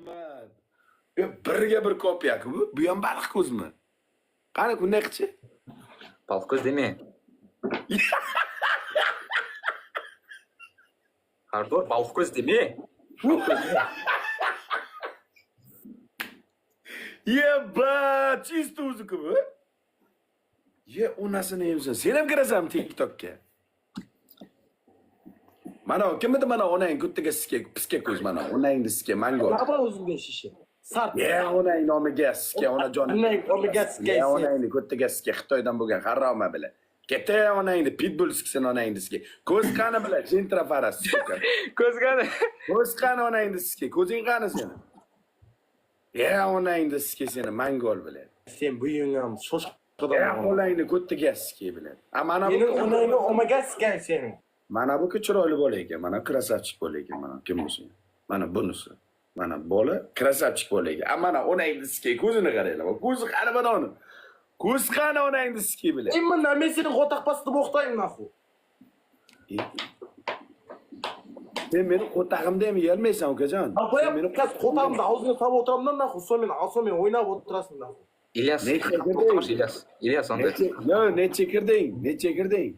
Muhammad. Birga bir kopya-ku bu. Bu ham baliq ko'zmi? Qani bunday qilchi? Baliq ko'z deme. Hardor baliq ko'z deme. Yeba, чисто o'zi-ku bu. Ye, onasini yemsin. Sen ham kirasanmi TikTokka? Mana kimdi mana onang kuttiga piska ko'z mana. Onangni siska mango. Nima o'zimga shishi? Sart. Ye, onang nomiga siska, ona jon. Onang nomiga siska. Ye, onangni kuttiga siska Xitoydan bo'lgan haroma bilan. Keta onangni pitbull siksin onangni siska. Ko'z qani bilan jentra faras siska. Ko'z qani? Ko'z qani onangni siska. Ko'zing qani seni? Ye, onangni siska seni mangol bilan. Sen buying ham shoshqadan. Ya onangni kuttiga siska bilan. Mana bu Mening onangni omaga sikkan sening. Mana bu chiroyli bola ekan, mana krasavchik bola ekan, mana kim bo'lsa. Mana bunisi. Mana bola krasavchik bola ekan. Mana onangni siska, ko'zini qaranglar. Ko'zi qani mana uni. Ko'z qani onangni siska bilan. Men seni qo'taqpasda bo'xtayman naxu. Sen meni qo'tag'imda ham yeyolmaysan, ukajon. Sen meni qo'tag'imda og'zingga solib o'tiraman naxu. So'ng meni alsam o'ynab o'tirasan naxu. İlyas. İlyas onda. Yo, necha kirding? Necha kirding?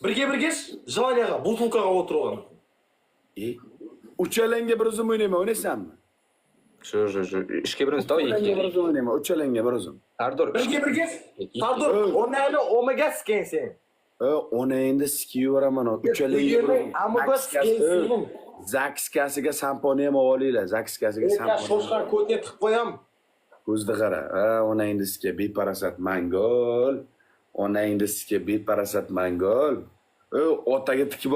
Birga Jilaniyaga, butulkaga o'tirgan. Uchalanga bir o'zim o'ynayman, o'ynaysanmi? Shu. Ishga birimiz to'y Uchalanga bir o'zim o'ynayman, uchalanga bir o'zim. Hardor. Birga. Hardor, onangni omaga sikkan sen. Onangni sikib yuboraman, uchalanga. Omaga sikkan. Zakskasiga samponi ham olinglar, zakskasiga samponi. Shoshqan ko'tga tiqib qo'yam. Ko'zda qara. Onangni sikib beparasat mangol. Onangni sikib beparasat mangol. Otaga tikib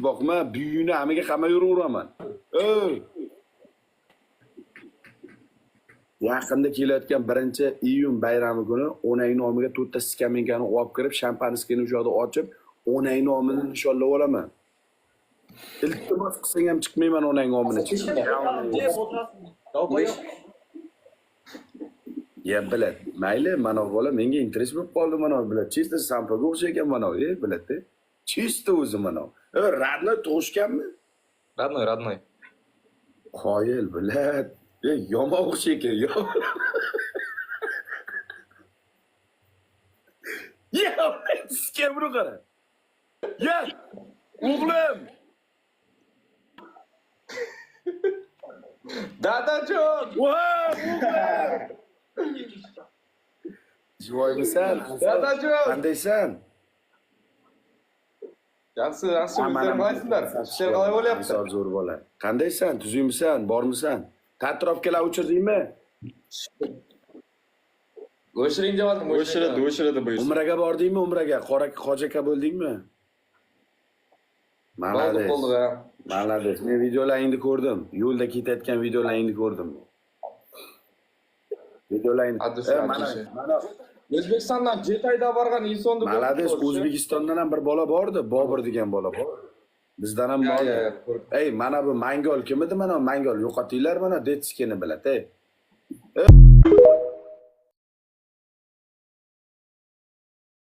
boqma, buyini hamiga qamab yuraveraman. Yaqinda kelayotgan 1-iyun bayrami kuni onang nomiga 4 ta skamenkani olib kirib, shampanskeni o'sha yerda ochib, onang nomini nishonlab olaman. Iltimos qilsang ham chiqmayman onang nomini. Ya bilad, mayli, mana bola menga interes bo'lib qoldi mana bilad. Chista sampaga o'xshagan mana, bilad-da. Chista o'zi mana. Radnoy tug'ishganmi? Radnoy. Qoyil bilad. Yomon o'xshagan, yomon. Ya, sizga buni qara. Ya, o'g'lim. Dadajon. Voy, o'g'lim. Jivoymisan? Dadajon. Qandaysan? Yaxshi, bizlar nimaysizlar? Ishlar qalay bo'lyapti? Zo'r bola. Qandaysan? Tuzingmisan? Bormisan? Ta'tirofkalar uchirdingmi? O'shiring javodim, o'shiradi bu ish. Umraga bordingmi? Umraga hoji aka bo'ldingmi? Malades. Men videolaringni ko'rdim. Yo'lda ketayotgan videolaringni ko'rdim. Mana O'zbekistondan Jetayda borgan insonni ko'rdim. Malades, O'zbekistondan ham bir bola bordi, Bobur degan bola bor. Bizdan ham bor. Ey, mana bu mangol kim edi? Mana mangol yo'qotinglar mana Detskini biladi.